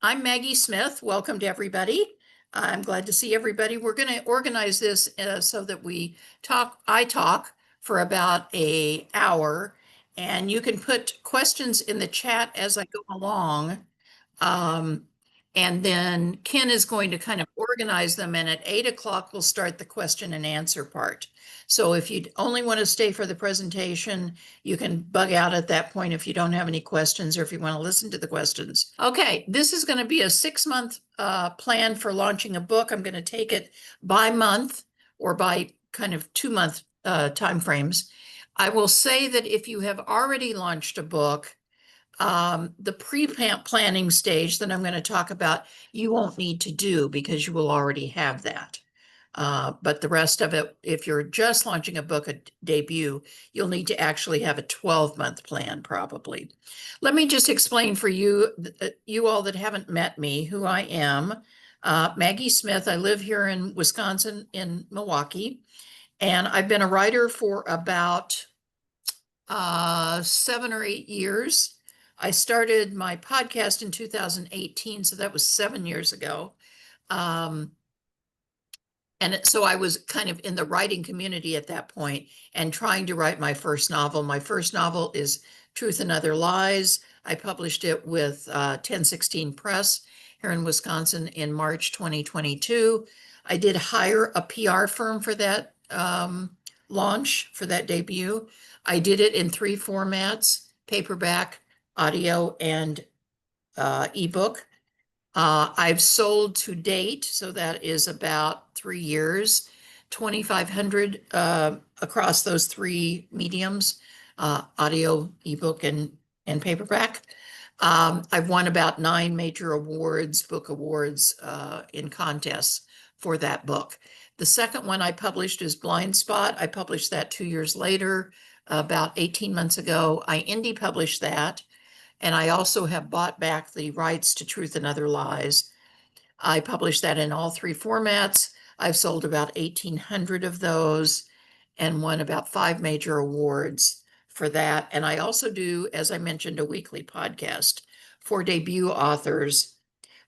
I'm Maggie Smith. Welcome to everybody. I'm glad to see everybody. We're going to organize this so that I talk for about an hour, and you can put questions in the chat as I go along. Um, and then Ken is going to kind of organize them, and at 8 o'clock, we'll start the question and answer part. So if you only want to stay for the presentation, you can bug out at that point if you don't have any questions or if you want to listen to the questions. Okay, this is going to be a 6-month plan for launching a book. I'm going to take it by month or by kind of 2-month timeframes. I will say that if you have already launched a book, the pre-planning stage that I'm going to talk about, you won't need to do because you will already have that. But the rest of it, if you're just launching a book, a debut, you'll need to actually have a 12-month plan probably. Let me just explain for you, you all that haven't met me, who I am. Maggie Smith. I live here in Wisconsin, in Milwaukee, and I've been a writer for about 7 or 8 years. I started my podcast in 2018, so that was 7 years ago. And so I was kind of in the writing community at that point and trying to write my first novel. My first novel is Truth and Other Lies. I published it with 1016 Press here in Wisconsin in March 2022. I did hire a PR firm for that launch, for that debut. I did it in 3 formats: paperback, audio, and ebook. I've sold to date, so that is about 3 years, 2,500 across those 3 mediums, audio, ebook, and paperback. I've won about 9 major awards, book awards, in contests for that book. The second one I published is Blind Spot. I published that 2 years later, about 18 months ago. I indie published that. And I also have bought back the rights to Truth and Other Lies. I published that in all 3 formats. I've sold about 1,800 of those and won about 5 major awards for that. And I also do, as I mentioned, a weekly podcast for debut authors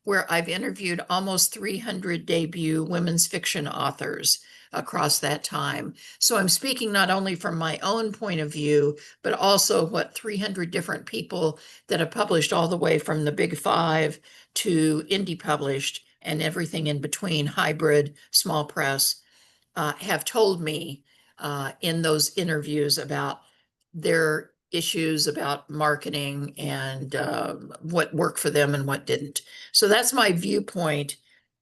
where I've interviewed almost 300 debut women's fiction authors across that time. So I'm speaking not only from my own point of view, but also what 300 different people that have published all the way from the big 5 to indie published and everything in between, hybrid, small press, have told me in those interviews about their issues about marketing and what worked for them and what didn't. So that's my viewpoint.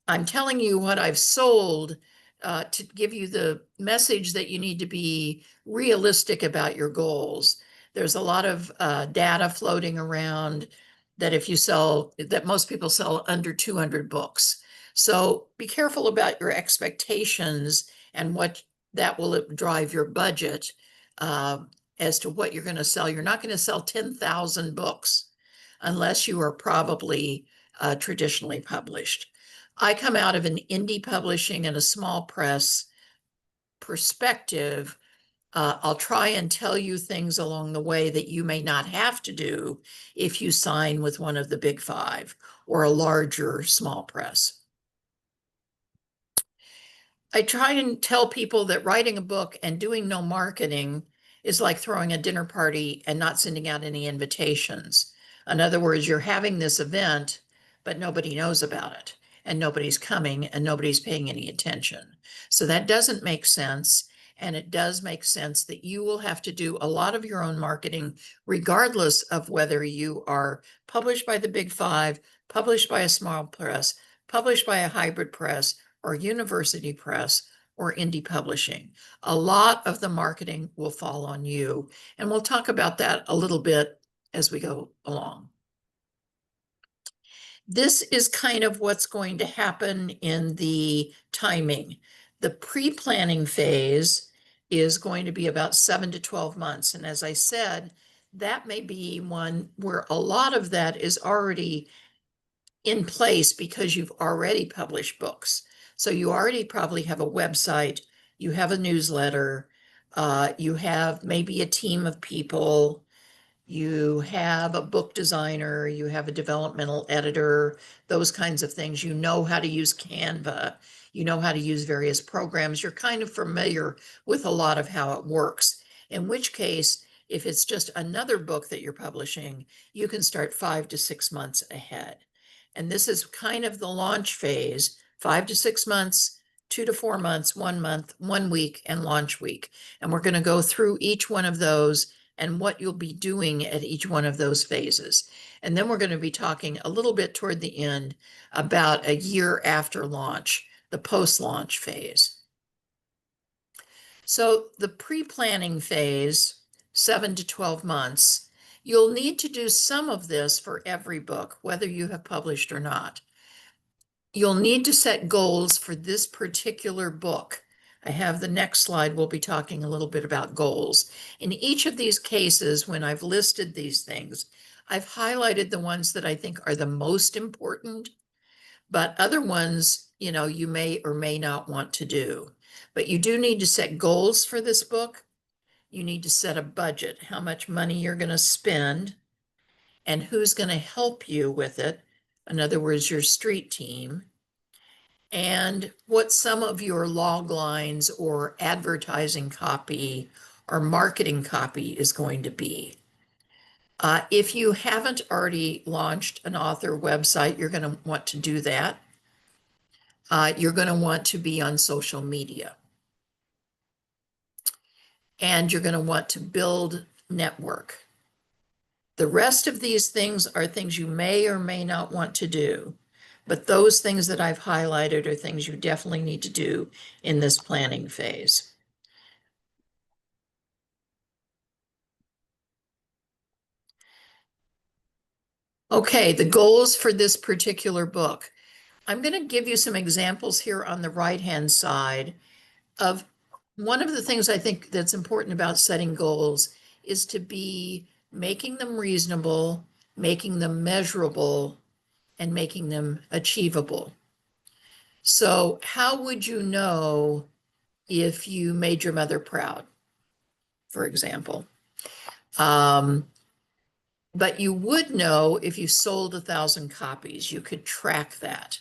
I'm telling you what I've sold to give you the message that you need to be realistic about your goals. There's a lot of data floating around that that most people sell under 200 books. So be careful about your expectations and what that will drive your budget as to what you're going to sell. You're not going to sell 10,000 books unless you are probably traditionally published. I come out of an indie publishing and a small press perspective. I'll try and tell you things along the way that you may not have to do if you sign with one of the big 5 or a larger small press. I try and tell people that writing a book and doing no marketing is like throwing a dinner party and not sending out any invitations. In other words, you're having this event, but nobody knows about it, and nobody's coming, and nobody's paying any attention. So that doesn't make sense. And it does make sense that you will have to do a lot of your own marketing, regardless of whether you are published by the big 5, published by a small press, published by a hybrid press, or university press, or indie publishing. A lot of the marketing will fall on you. And we'll talk about that a little bit as we go along. This is kind of what's going to happen in the timing. The pre-planning phase is going to be about 7 to 12 months. And as I said, that may be one where a lot of that is already in place because you've already published books. So you already probably have a website, you have a newsletter, you have maybe a team of people, you have a book designer, you have a developmental editor, those kinds of things. You know how to use Canva, you know how to use various programs. You're kind of familiar with a lot of how it works. In which case, if it's just another book that you're publishing, you can start 5 to 6 months ahead. And this is kind of the launch phase, 5 to 6 months, 2 to 4 months, 1 month, 1 week, and launch week. And we're going to go through each one of those and what you'll be doing at each one of those phases. And then we're going to be talking a little bit toward the end about a year after launch, the post-launch phase. So the pre-planning phase, 7 to 12 months, you'll need to do some of this for every book, whether you have published or not. You'll need to set goals for this particular book. I have the next slide. We'll be talking a little bit about goals. In each of these cases, when I've listed these things, I've highlighted the ones that I think are the most important, but other ones, you may or may not want to do. But you do need to set goals for this book. You need to set a budget, how much money you're going to spend, and who's going to help you with it. In other words, your street team, and what some of your log lines or advertising copy or marketing copy is going to be. If you haven't already launched an author website, you're going to want to do that. You're going to want to be on social media. And you're going to want to build network. The rest of these things are things you may or may not want to do. But those things that I've highlighted are things you definitely need to do in this planning phase. Okay, the goals for this particular book. I'm going to give you some examples here on the right-hand side of one of the things I think that's important about setting goals is to be making them reasonable, making them measurable, and making them achievable. So how would you know if you made your mother proud, for example? But you would know if you sold 1,000 copies, you could track that.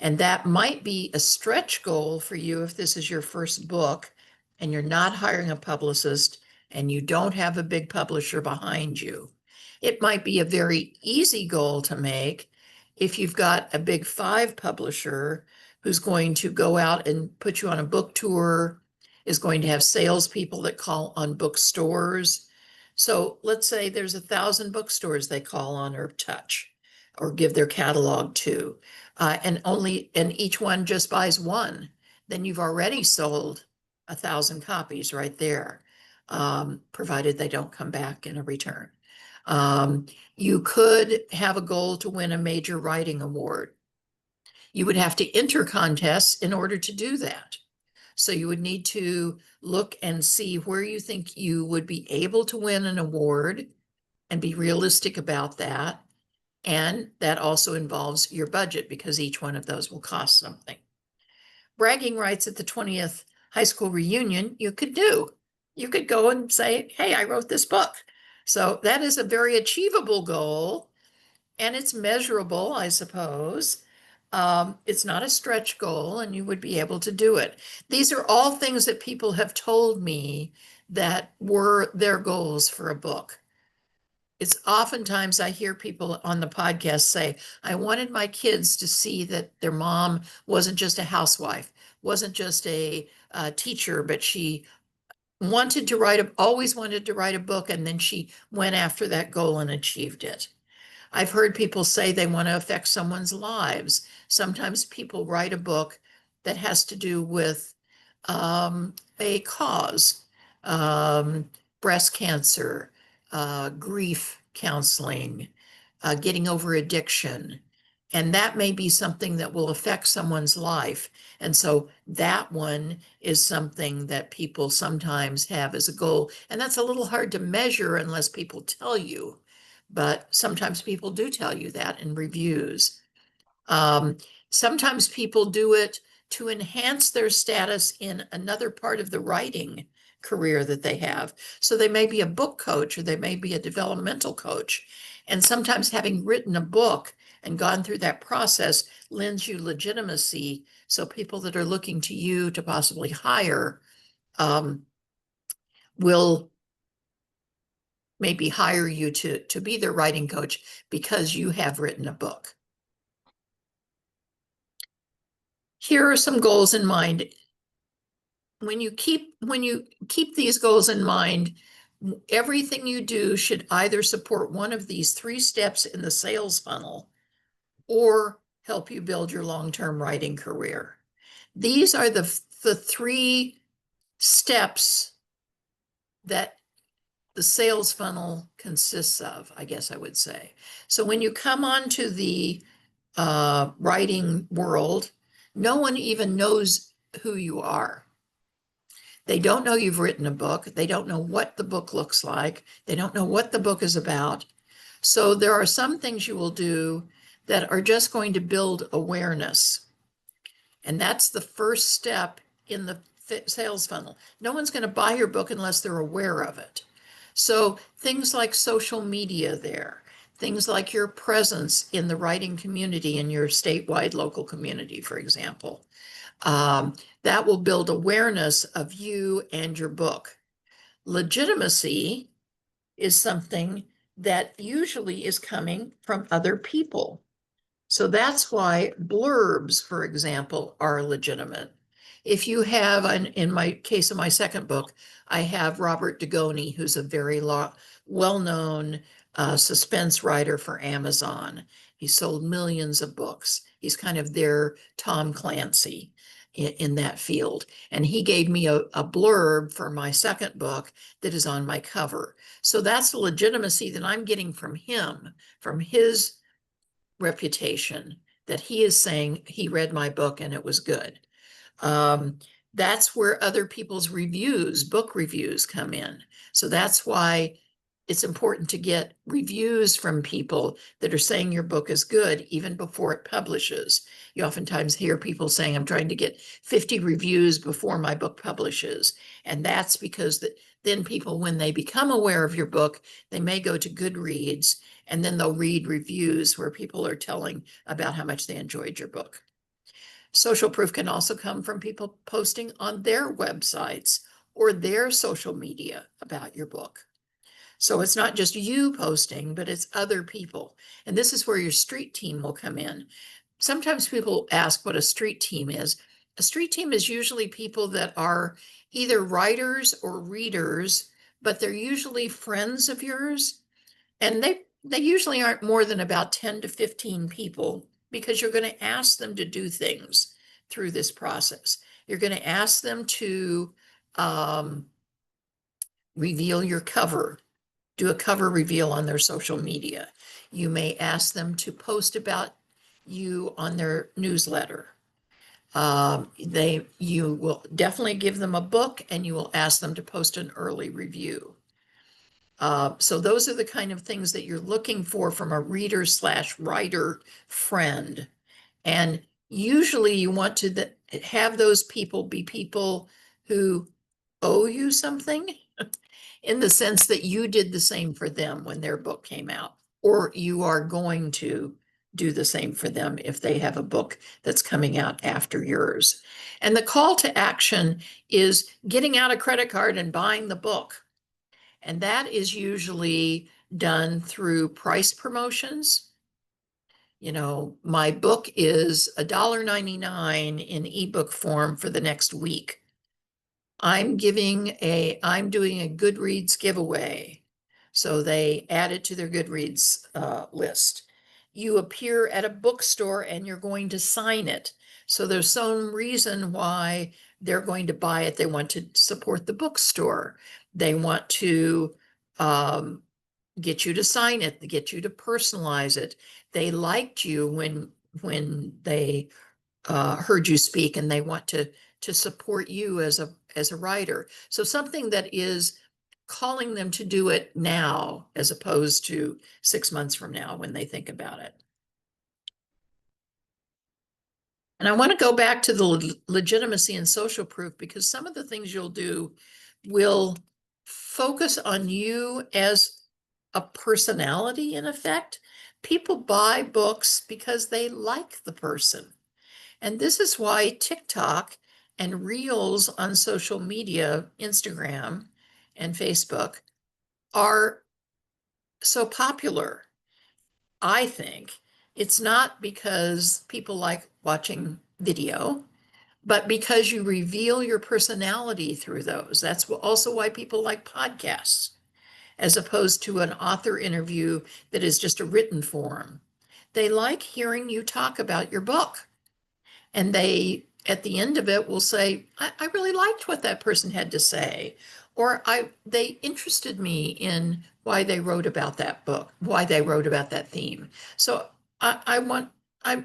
And that might be a stretch goal for you if this is your first book and you're not hiring a publicist and you don't have a big publisher behind you. It might be a very easy goal to make if you've got a big 5 publisher who's going to go out and put you on a book tour, is going to have salespeople that call on bookstores. So let's say there's 1,000 bookstores they call on or touch or give their catalog to, and each one just buys one. Then you've already sold 1,000 copies right there, provided they don't come back in a return. You could have a goal to win a major writing award. You would have to enter contests in order to do that. So you would need to look and see where you think you would be able to win an award and be realistic about that. And that also involves your budget because each one of those will cost something. Bragging rights at the 20th high school reunion, you could do. You could go and say, hey, I wrote this book. So that is a very achievable goal and it's measurable, I suppose. It's not a stretch goal and you would be able to do it. These are all things that people have told me that were their goals for a book. It's oftentimes I hear people on the podcast say, I wanted my kids to see that their mom wasn't just a housewife, wasn't just a teacher, but she always wanted to write a book, and then she went after that goal and achieved it. I've heard people say they want to affect someone's lives. Sometimes people write a book that has to do with a cause, breast cancer, grief counseling, getting over addiction. And that may be something that will affect someone's life. And so that one is something that people sometimes have as a goal. And that's a little hard to measure unless people tell you. But sometimes people do tell you that in reviews. Sometimes people do it to enhance their status in another part of the writing career that they have. So they may be a book coach or they may be a developmental coach. And sometimes having written a book and gone through that process lends you legitimacy. So people that are looking to you to possibly hire will maybe hire you to be their writing coach because you have written a book. Here are some goals in mind. When you keep these goals in mind, everything you do should either support one of these three steps in the sales funnel or help you build your long-term writing career. These are the three steps that the sales funnel consists of, I guess I would say. So when you come onto the writing world, no one even knows who you are. They don't know you've written a book. They don't know what the book looks like. They don't know what the book is about. So there are some things you will do that are just going to build awareness. And that's the first step in the sales funnel. No one's going to buy your book unless they're aware of it. So things like social media there, things like your presence in the writing community in your statewide local community, for example, that will build awareness of you and your book. Legitimacy is something that usually is coming from other people. So that's why blurbs, for example, are legitimate. If you have, in my case of my second book, I have Robert Dugoni, who's a very well-known suspense writer for Amazon. He sold millions of books. He's kind of their Tom Clancy in that field. And he gave me a blurb for my second book that is on my cover. So that's the legitimacy that I'm getting from him, from his reputation, that he is saying he read my book and it was good. That's where other people's reviews, book reviews, come in. So that's why it's important to get reviews from people that are saying your book is good even before it publishes. You oftentimes hear people saying, I'm trying to get 50 reviews before my book publishes. And that's because then people, when they become aware of your book, they may go to Goodreads and then they'll read reviews where people are telling about how much they enjoyed your book. Social proof can also come from people posting on their websites or their social media about your book. So it's not just you posting, but it's other people. And this is where your street team will come in. Sometimes people ask what a street team is. A street team is usually people that are either writers or readers, but they're usually friends of yours. And they usually aren't more than about 10 to 15 people because you're going to ask them to do things through this process. You're going to ask them to reveal your cover, do a cover reveal on their social media. You may ask them to post about you on their newsletter. You will definitely give them a book and you will ask them to post an early review. So those are the kind of things that you're looking for from a reader/writer friend. And usually you want to have those people be people who owe you something in the sense that you did the same for them when their book came out, or you are going to do the same for them if they have a book that's coming out after yours. And the call to action is getting out a credit card and buying the book. And that is usually done through price promotions. You know, my book is $1.99 in ebook form for the next week. I'm doing a Goodreads giveaway. So they add it to their Goodreads list. You appear at a bookstore and you're going to sign it. So there's some reason why they're going to buy it. They want to support the bookstore. They want to get you to sign it, get you to personalize it. They liked you when they heard you speak, and they want to support you as a writer. So something that is calling them to do it now as opposed to 6 months from now when they think about it. And I want to go back to the legitimacy and social proof, because some of the things you'll do, will focus on you as a personality in effect. People buy books because they like the person. And this is why TikTok and Reels on social media, Instagram and Facebook, are so popular. I think it's not because people like watching video, but because you reveal your personality through those. That's also why people like podcasts, as opposed to an author interview that is just a written form. They like hearing you talk about your book. And they, at the end of it, will say, I really liked what that person had to say. Or they interested me in why they wrote about that book, why they wrote about that theme. So I want, I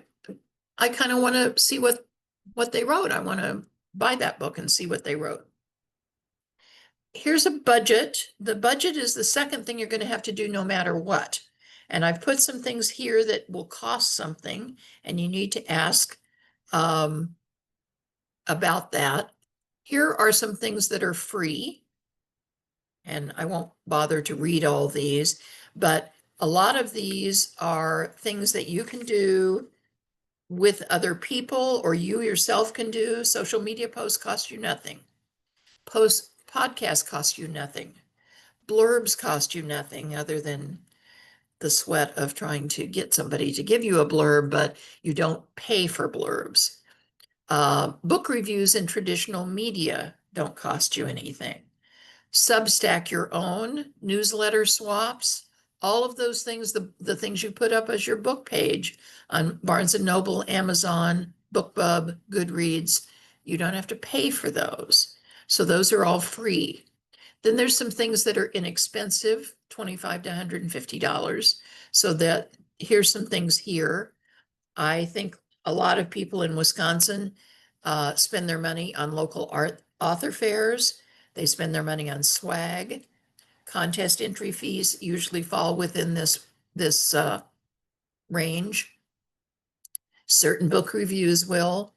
kind of want to see what they wrote. I want to buy that book and see what they wrote. Here's a budget. The budget is the second thing you're going to have to do no matter what. And I've put some things here that will cost something, and you need to ask about that. Here are some things that are free, and I won't bother to read all these, but a lot of these are things that you can do with other people or you yourself can do. Social media posts cost you nothing. Podcasts cost you nothing. Blurbs cost you nothing other than the sweat of trying to get somebody to give you a blurb, but you don't pay for blurbs. Book reviews in traditional media don't cost you anything. Substack your own, newsletter swaps, all of those things, the things you put up as your book page on Barnes & Noble, Amazon, BookBub, Goodreads, you don't have to pay for those. So those are all free. Then there's some things that are inexpensive, $25 to $150. So that here's some things here. I think a lot of people in Wisconsin spend their money on local author fairs. They spend their money on swag. Contest entry fees usually fall within this range. Certain book reviews will.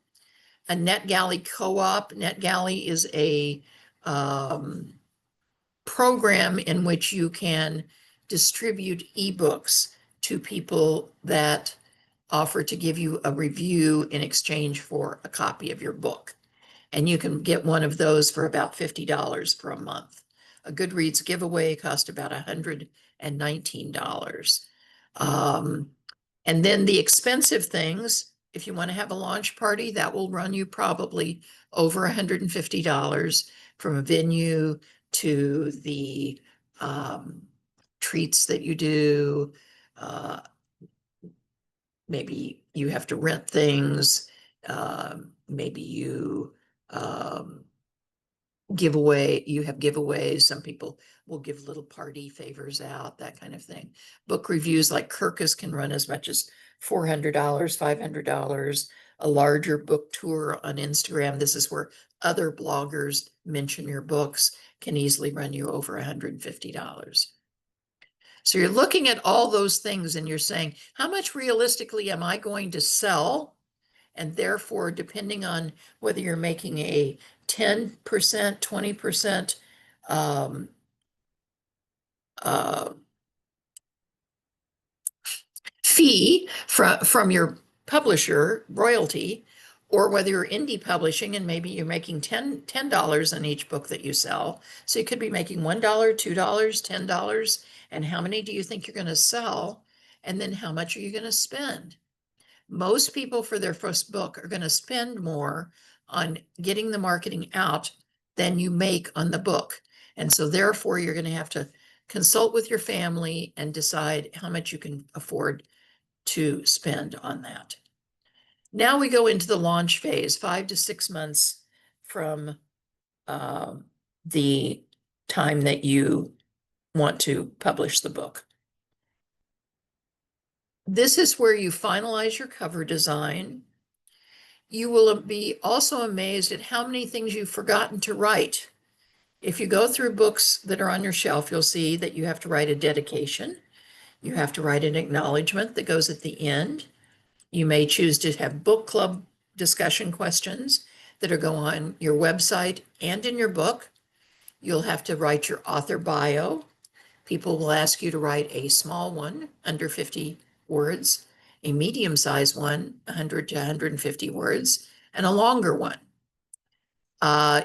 A NetGalley co-op. NetGalley is a program in which you can distribute ebooks to people that offer to give you a review in exchange for a copy of your book. And you can get one of those for about $50 for a month. A Goodreads giveaway cost about $119. And then the expensive things, if you want to have a launch party, that will run you probably over $150, from a venue to the treats that you do. Maybe you have to rent things. Maybe you you have giveaways. Some people will give little party favors out, that kind of thing. Book reviews like Kirkus can run as much as $400, $500. A larger book tour on Instagram, this is where other bloggers mention your books, can easily run you over $150. So you're looking at all those things and you're saying, how much realistically am I going to sell? And therefore, depending on whether you're making a 10%, 20% fee from your publisher, royalty, or whether you're indie publishing and maybe you're making $10 on each book that you sell. So you could be making $1, $2, $10. And how many do you think you're going to sell? And then how much are you going to spend? Most people for their first book are going to spend more on getting the marketing out than you make on the book. And so therefore, you're going to have to consult with your family and decide how much you can afford to spend on that. Now we go into the launch phase, 5 to 6 months from the time that you want to publish the book. This is where you finalize your cover design. You will be also amazed at how many things you've forgotten to write. If you go through books that are on your shelf, you'll see that you have to write a dedication. You have to write an acknowledgement that goes at the end. You may choose to have book club discussion questions that are go on your website and in your book. You'll have to write your author bio. People will ask you to write a small one, under 50 words, a medium-sized one, 100 to 150 words, and a longer one.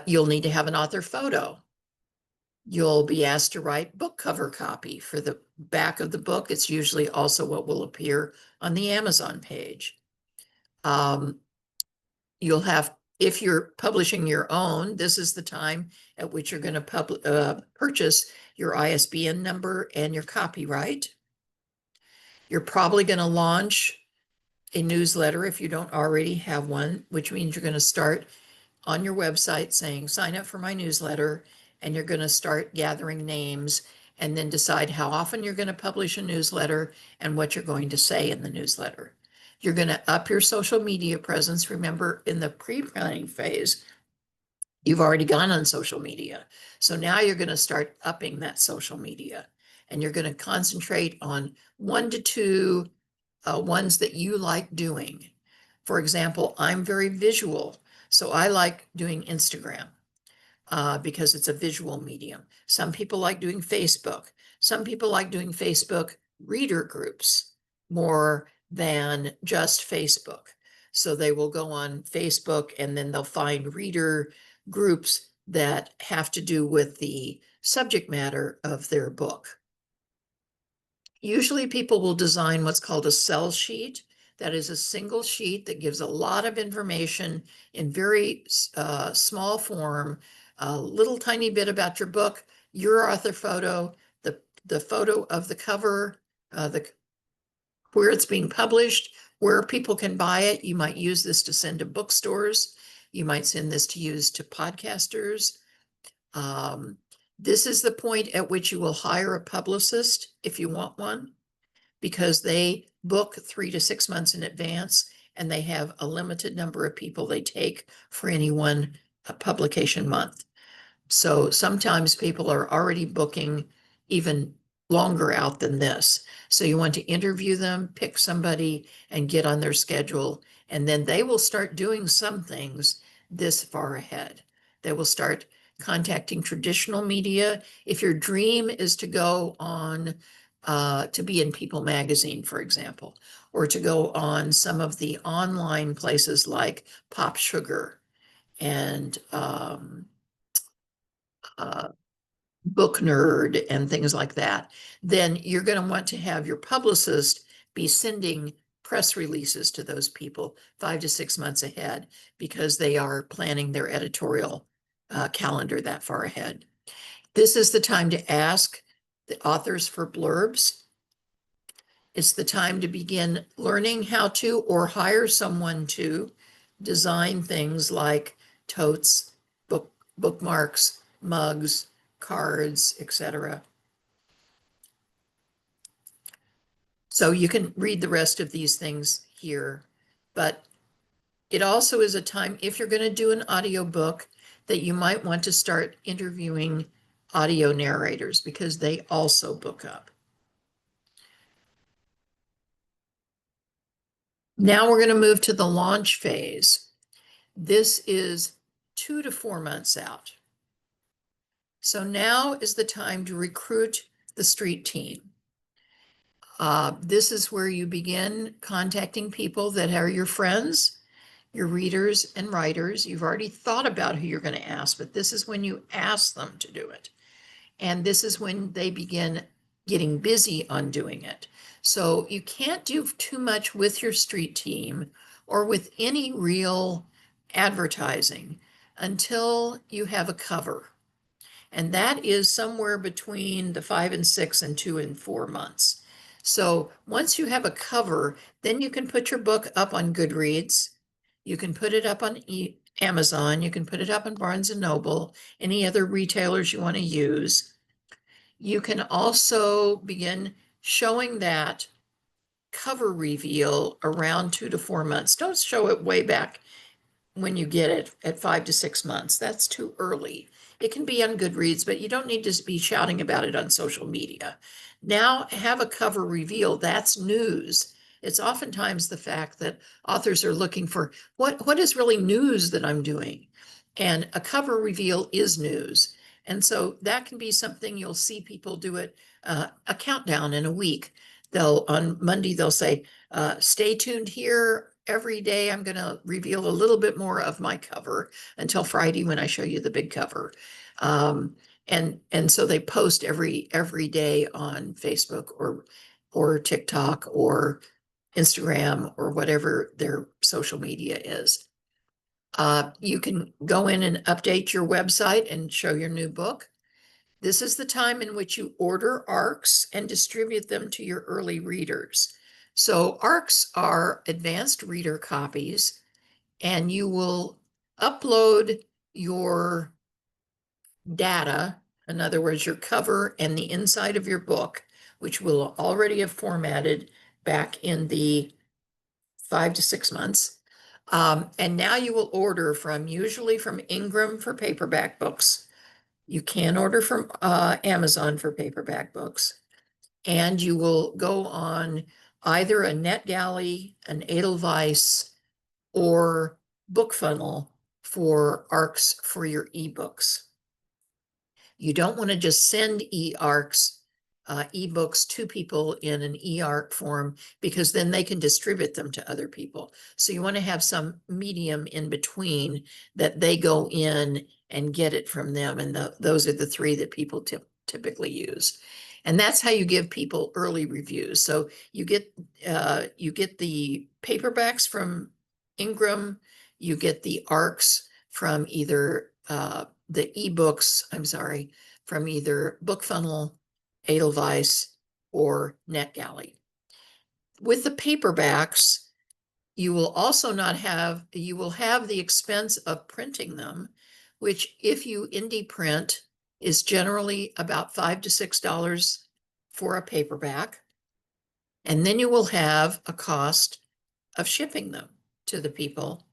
You'll need to have an author photo. You'll be asked to write book cover copy for the back of the book. It's usually also what will appear on the Amazon page. You'll have, if you're publishing your own, this is the time at which you're going to purchase your ISBN number and your copyright. You're probably going to launch a newsletter if you don't already have one, which means you're going to start on your website saying, sign up for my newsletter, and you're going to start gathering names and then decide how often you're going to publish a newsletter and what you're going to say in the newsletter. You're going to up your social media presence. Remember, in the pre-planning phase, you've already gone on social media. So now you're going to start upping that social media, and you're going to concentrate on 1 to 2 ones that you like doing. For example, I'm very visual, so I like doing Instagram because it's a visual medium. Some people like doing Facebook. Some people like doing Facebook reader groups more than just Facebook. So they will go on Facebook and then they'll find reader groups that have to do with the subject matter of their book. Usually people will design what's called a sell sheet. That is a single sheet that gives a lot of information in very small form, a little tiny bit about your book, your author photo, the photo of the cover, where it's being published, where people can buy it. You might use this to send to bookstores. You might send this to use to podcasters. This is the point at which you will hire a publicist if you want one, because they book 3 to 6 months in advance and they have a limited number of people they take for any one publication month. So sometimes people are already booking even longer out than this. So you want to interview them, pick somebody, and get on their schedule. And then they will start doing some things this far ahead. They will start contacting traditional media. If your dream is to go on, to be in People magazine, for example, or to go on some of the online places like Pop Sugar and Book Nerd and things like that, then you're going to want to have your publicist be sending press releases to those people 5 to 6 months ahead, because they are planning their editorial calendar that far ahead. This is the time to ask the authors for blurbs. It's the time to begin learning how to, or hire someone to, design things like totes, bookmarks, mugs, cards, etc. So you can read the rest of these things here, but it also is a time, if you're going to do an audiobook, that you might want to start interviewing audio narrators, because they also book up. Now we're going to move to the launch phase. This is 2 to 4 months out. So now is the time to recruit the street team. This is where you begin contacting people that are your friends, your readers and writers. You've already thought about who you're going to ask, but this is when you ask them to do it. And this is when they begin getting busy on doing it. So you can't do too much with your street team or with any real advertising until you have a cover. And that is somewhere between the 5 and 6 and 2 and 4 months. So once you have a cover, then you can put your book up on Goodreads. You can put it up on Amazon. You can put it up on Barnes and Noble, any other retailers you want to use. You can also begin showing that cover reveal around 2 to 4 months. Don't show it way back when you get it at 5 to 6 months. That's too early. It can be on Goodreads, but you don't need to be shouting about it on social media. Now have a cover reveal. That's news. It's oftentimes the fact that authors are looking for what is really news that I'm doing. And a cover reveal is news. And so that can be something you'll see people do it, a countdown in a week. On Monday, they'll say, stay tuned here. Every day, I'm going to reveal a little bit more of my cover until Friday when I show you the big cover. And so they post every day on Facebook or TikTok or Instagram or whatever their social media is. You can go in and update your website and show your new book. This is the time in which you order ARCs and distribute them to your early readers. So ARCs are advanced reader copies, and you will upload your data, in other words, your cover and the inside of your book, which will already have formatted back in the 5 to 6 months. And now you will order usually from Ingram for paperback books. You can order from Amazon for paperback books. And you will go on either a NetGalley, an Edelweiss, or BookFunnel for ARCs for your ebooks. You don't want to just send ebooks to people in an eARC form, because then they can distribute them to other people. So you want to have some medium in between that they go in and get it from them. And those are the three that people typically use. And that's how you give people early reviews. So you get the paperbacks from Ingram, you get the ARCs from either the ebooks, from either BookFunnel, Edelweiss, or NetGalley. With the paperbacks, you will also have the expense of printing them, which if you indie print is generally about $5 to $6 for a paperback. And then you will have a cost of shipping them to the people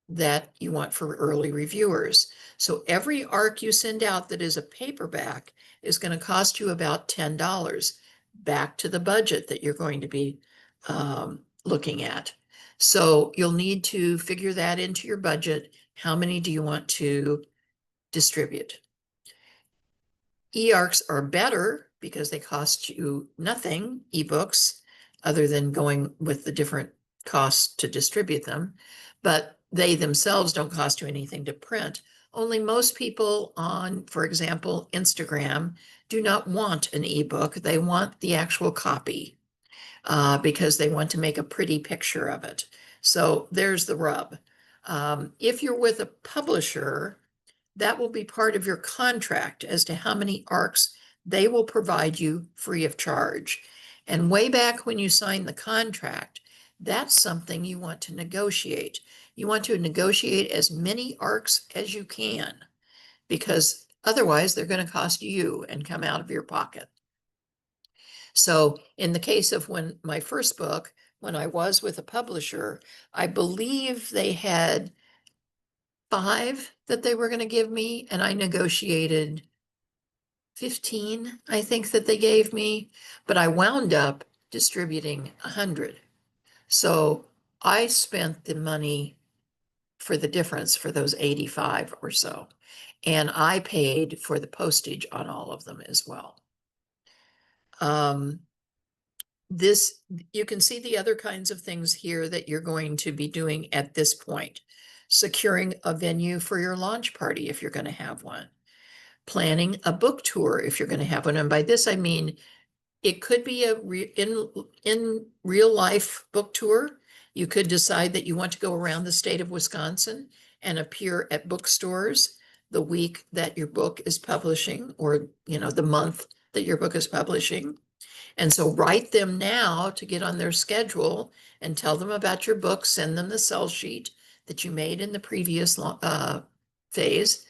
that you want for early reviewers. So every ARC you send out that is a paperback is going to cost you about $10, back to the budget that you're going to be looking at. So you'll need to figure that into your budget. How many do you want to distribute? eARCs are better because they cost you nothing, ebooks, other than going with the different costs to distribute them, but they themselves don't cost you anything to print. Only most people on, for example, Instagram, do not want an ebook. They want the actual copy because they want to make a pretty picture of it. So there's the rub. If you're with a publisher, that will be part of your contract as to how many ARCs they will provide you free of charge. And way back when you sign the contract, that's something you want to negotiate. You want to negotiate as many ARCs as you can, because otherwise they're going to cost you and come out of your pocket. So in the case of my first book, when I was with a publisher, I believe they had 5 that they were going to give me, and I negotiated 15, I think, that they gave me, but I wound up distributing 100. So I spent the money for the difference for those 85 or so, and I paid for the postage on all of them as well. You can see the other kinds of things here that you're going to be doing at this point. Securing a venue for your launch party if you're going to have one. Planning a book tour if you're going to have one. And by this, I mean, it could be in real life book tour. You could decide that you want to go around the state of Wisconsin and appear at bookstores the week that your book is publishing, or, the month that your book is publishing. And so write them now to get on their schedule and tell them about your book. Send them the sell sheet that you made in the previous phase,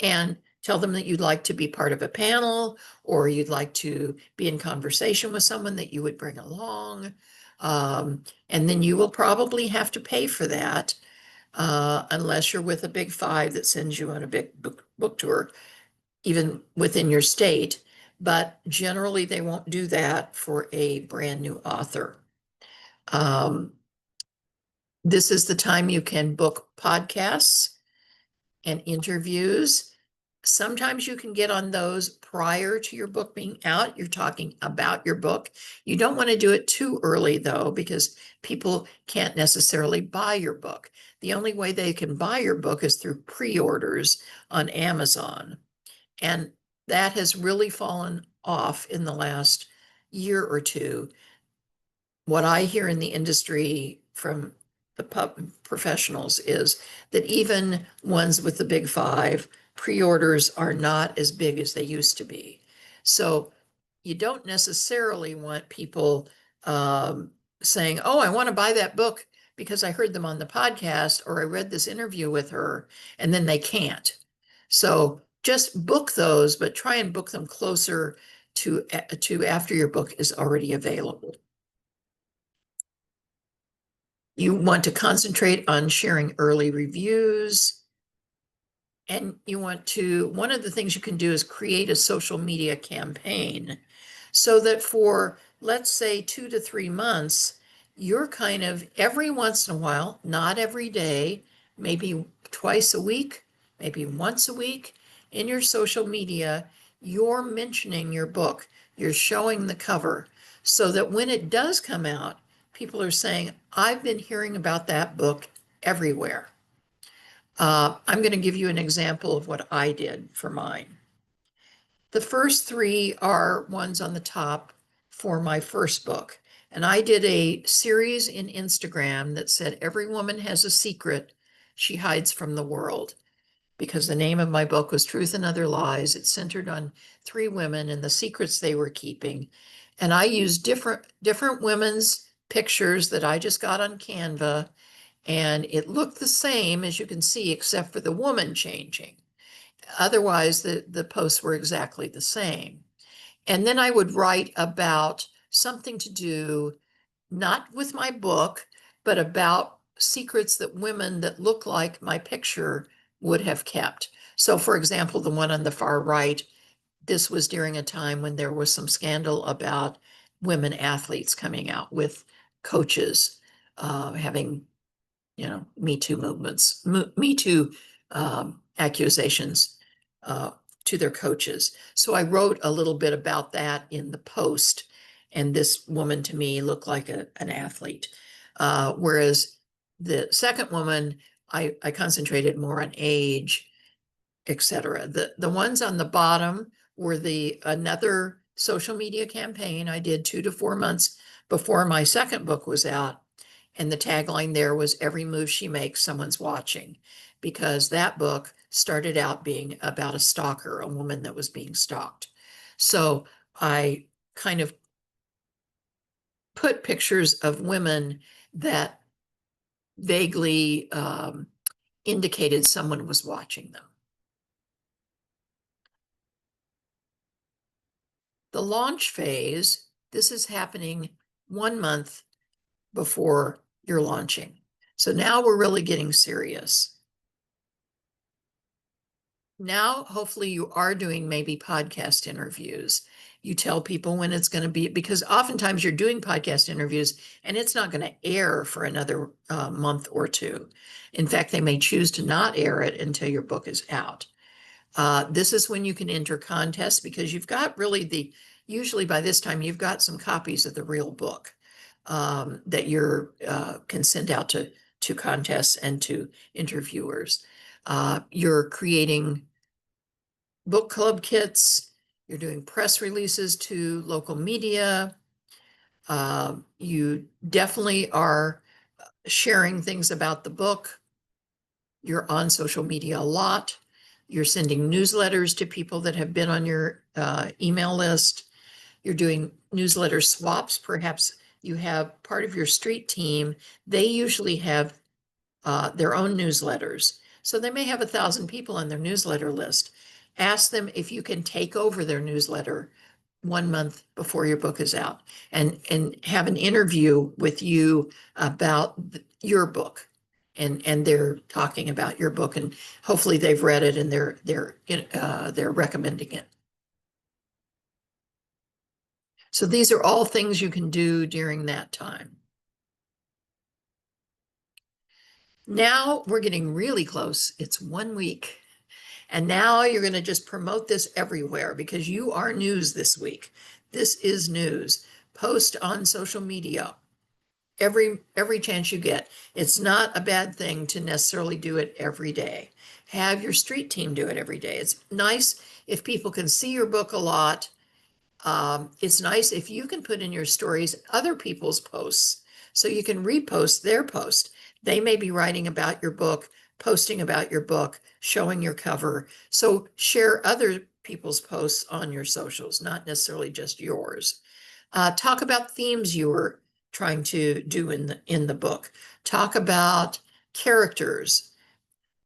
and tell them that you'd like to be part of a panel, or you'd like to be in conversation with someone that you would bring along. And then you will probably have to pay for that unless you're with a big 5 that sends you on a big book tour, even within your state. But generally, they won't do that for a brand new author. This is the time you can book podcasts and interviews. Sometimes you can get on those prior to your book being out. You're talking about your book. You don't want to do it too early though, because people can't necessarily buy your book. The only way they can buy your book is through pre-orders on Amazon. And that has really fallen off in the last year or two. What I hear in the industry from the professionals is that even ones with the big five, pre-orders are not as big as they used to be. So you don't necessarily want people saying, oh, I want to buy that book because I heard them on the podcast or I read this interview with her, and then they can't. So just book those, but try and book them closer to after your book is already available. You want to concentrate on sharing early reviews. And you want to, one of the things you can do is create a social media campaign so that for, let's say, 2 to 3 months, you're kind of every once in a while, not every day, maybe twice a week, maybe once a week in your social media, you're mentioning your book, you're showing the cover so that when it does come out, people are saying, I've been hearing about that book everywhere. I'm going to give you an example of what I did for mine. The first three are ones on the top for my first book. And I did a series in Instagram that said, Every woman has a secret she hides from the world. Because the name of my book was Truth and Other Lies. It centered on three women and the secrets they were keeping. And I used different women's pictures that I just got on Canva. And it looked the same, as you can see, except for the woman changing. Otherwise, the posts were exactly the same. And then I would write about something to do, not with my book, but about secrets that women that look like my picture would have kept. So, for example, the one on the far right, this was during a time when there was some scandal about women athletes coming out with coaches having Me Too movements, Me Too accusations to their coaches. So I wrote a little bit about that in the post, and this woman to me looked like an athlete. Whereas the second woman, I concentrated more on age, etc. The ones on the bottom were another social media campaign I did 2 to 4 months before my second book was out. And the tagline there was Every Move She Makes, Someone's Watching, because that book started out being about a stalker, a woman that was being stalked. So I kind of put pictures of women that vaguely indicated someone was watching them. The launch phase, this is happening 1 month before you're launching. So now we're really getting serious. Now, hopefully you are doing maybe podcast interviews. You tell people when it's going to be, because oftentimes you're doing podcast interviews and it's not going to air for another month or two. In fact, they may choose to not air it until your book is out. This is when you can enter contests because you've got usually by this time, you've got some copies of the real book that you can send out to contests and to interviewers. You're creating book club kits. You're doing press releases to local media. You definitely are sharing things about the book. You're on social media a lot. You're sending newsletters to people that have been on your email list. You're doing newsletter swaps. Perhaps you have part of your street team. They usually have their own newsletters. So they may have 1,000 people on their newsletter list. Ask them if you can take over their newsletter 1 month before your book is out and have an interview with you about your book. And they're talking about your book, and hopefully they've read it and they're recommending it. So these are all things you can do during that time. Now we're getting really close. It's 1 week And now you're going to just promote this everywhere because you are news this week. This is news. Post on social media every chance you get. It's not a bad thing to necessarily do it every day. Have your street team do it every day. It's nice if people can see your book a lot. It's nice if you can put in your stories other people's posts so you can repost their post. They may be writing about your book, posting about your book, showing your cover. So share other people's posts on your socials, not necessarily just yours. Talk about themes you were trying to do in the book. Talk about characters.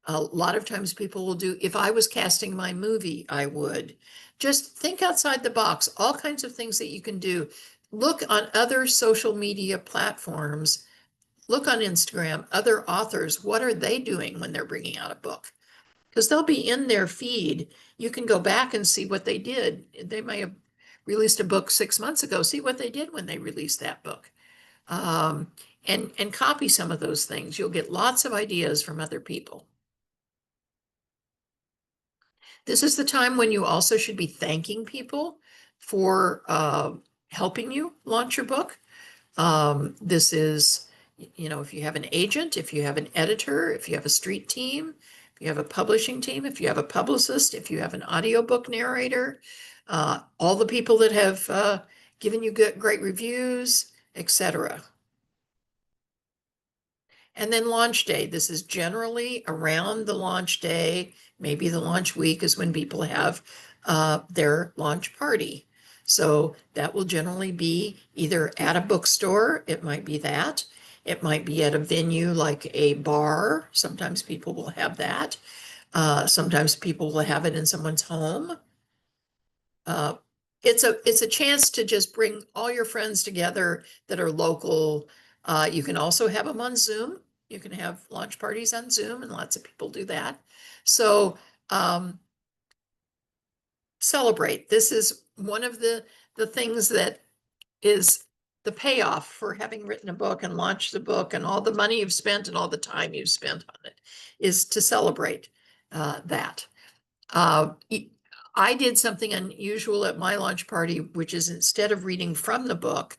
A lot of times people will do, if I was casting my movie, I would. Just think outside the box, all kinds of things that you can do. Look on other social media platforms. Look on Instagram, other authors, what are they doing when they're bringing out a book? Because they'll be in their feed. You can go back and see what they did. They may have released a book 6 months ago. See what they did when they released that book. And copy some of those things. You'll get lots of ideas from other people. This is the time when you also should be thanking people for helping you launch your book. This is, if you have an agent, if you have an editor, if you have a street team, if you have a publishing team, if you have a publicist, if you have an audiobook narrator, all the people that have given you great reviews, etc. And then launch day. This is generally around the launch day. Maybe the launch week is when people have their launch party. So that will generally be either at a bookstore, it might be that. It might be at a venue like a bar. Sometimes people will have that. Sometimes people will have it in someone's home. It's a chance to just bring all your friends together that are local. You can also have them on Zoom. You can have launch parties on Zoom, and lots of people do that. So celebrate. This is one of the things that is the payoff for having written a book and launched the book and all the money you've spent and all the time you've spent on it is to celebrate that. I did something unusual at my launch party, which is instead of reading from the book,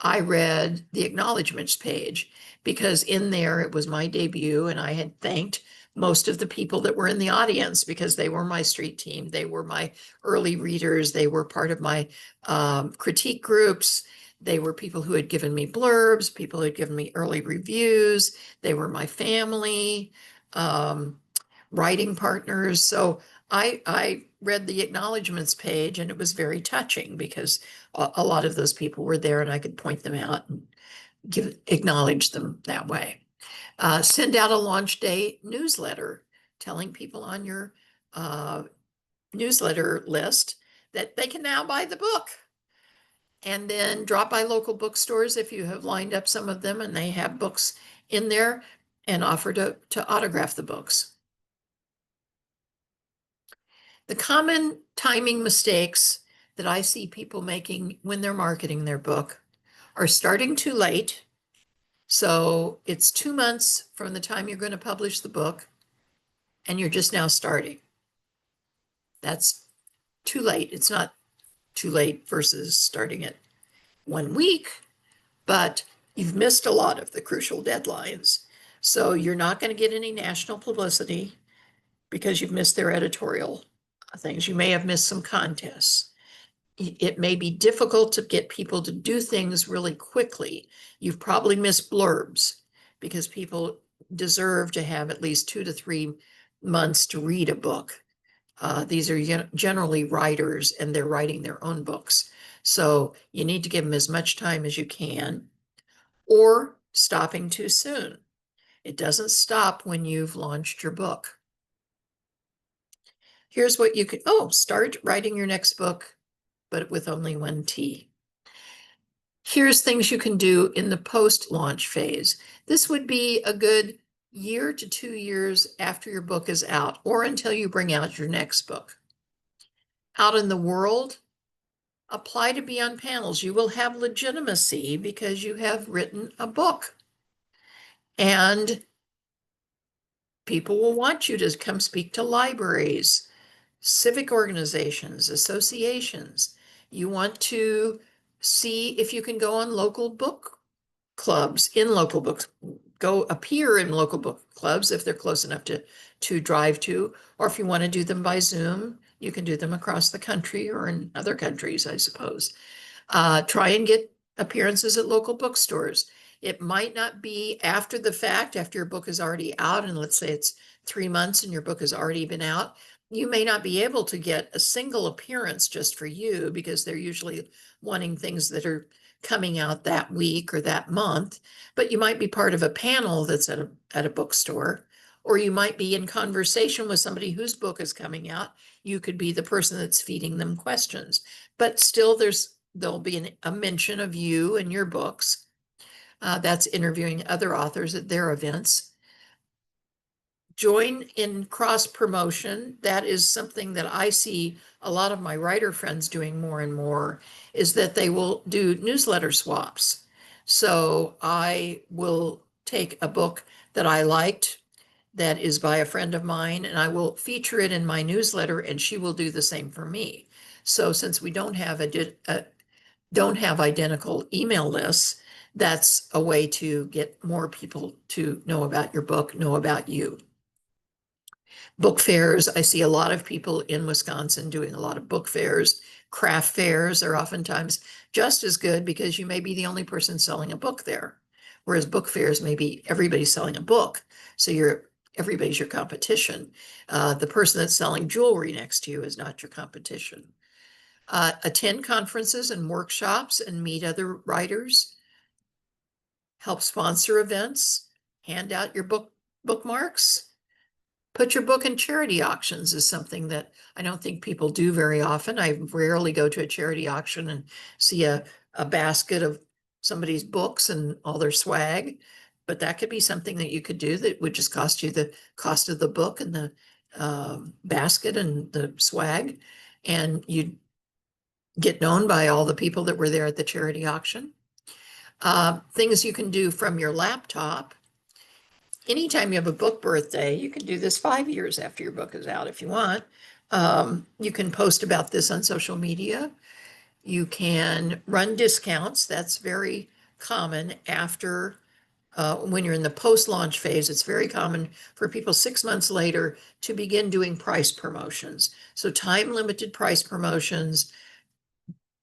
I read the acknowledgments page because in there it was my debut and I had thanked most of the people that were in the audience because they were my street team. They were my early readers. They were part of my critique groups. They were people who had given me blurbs, people who had given me early reviews. They were my family, writing partners. So I read the acknowledgments page and it was very touching because a lot of those people were there and I could point them out and acknowledge them that way. Send out a launch day newsletter telling people on your newsletter list that they can now buy the book. And then drop by local bookstores if you have lined up some of them and they have books in there and offer to autograph the books. The common timing mistakes that I see people making when they're marketing their book are starting too late. So it's 2 months from the time you're going to publish the book and you're just now starting. That's too late. It's not too late versus starting it 1 week, but you've missed a lot of the crucial deadlines. So you're not going to get any national publicity because you've missed their editorial things. You may have missed some contests. It may be difficult to get people to do things really quickly. You've probably missed blurbs because people deserve to have at least 2 to 3 months to read a book. These are generally writers and they're writing their own books. So you need to give them as much time as you can, or stopping too soon. It doesn't stop when you've launched your book. Here's what you could, start writing your next book, but with only 1 T. Here's things you can do in the post-launch phase. This would be a good year to 2 years after your book is out or until you bring out your next book. Out in the world, apply to be on panels. You will have legitimacy because you have written a book. And People will want you to come speak to libraries, civic organizations, associations. You want to see if you can go on local book clubs, in local books, go appear in local book clubs if they're close enough to drive to, or if you want to do them by Zoom, you can do them across the country or in other countries, I suppose. Try and get appearances at local bookstores. It might not be after the fact, after your book is already out, and let's say it's 3 months and your book has already been out. You may not be able to get a single appearance just for you because they're usually wanting things that are coming out that week or that month, but you might be part of a panel that's at a bookstore, or you might be in conversation with somebody whose book is coming out. You could be the person that's feeding them questions, but still there'll be a mention of you and your books. That's interviewing other authors at their events. Join in cross promotion. That is something that I see a lot of my writer friends doing more and more, is that they will do newsletter swaps. So I will take a book that I liked that is by a friend of mine, and I will feature it in my newsletter, and she will do the same for me. So since we don't have identical email lists, that's a way to get more people to know about your book, know about you. Book fairs, I see a lot of people in Wisconsin doing a lot of book fairs. Craft fairs are oftentimes just as good because you may be the only person selling a book there. Whereas book fairs, maybe everybody's selling a book. So everybody's your competition. The person that's selling jewelry next to you is not your competition. Attend conferences and workshops and meet other writers. Help sponsor events. Hand out your bookmarks. Put your book in charity auctions is something that I don't think people do very often. I rarely go to a charity auction and see a basket of somebody's books and all their swag, but that could be something that you could do that would just cost you the cost of the book and the basket and the swag, and you'd get known by all the people that were there at the charity auction. Things you can do from your laptop. Anytime you have a book birthday, you can do this 5 years after your book is out if you want. You can post about this on social media. You can run discounts. That's very common after when you're in the post-launch phase. It's very common for people 6 months later to begin doing price promotions. So time-limited price promotions,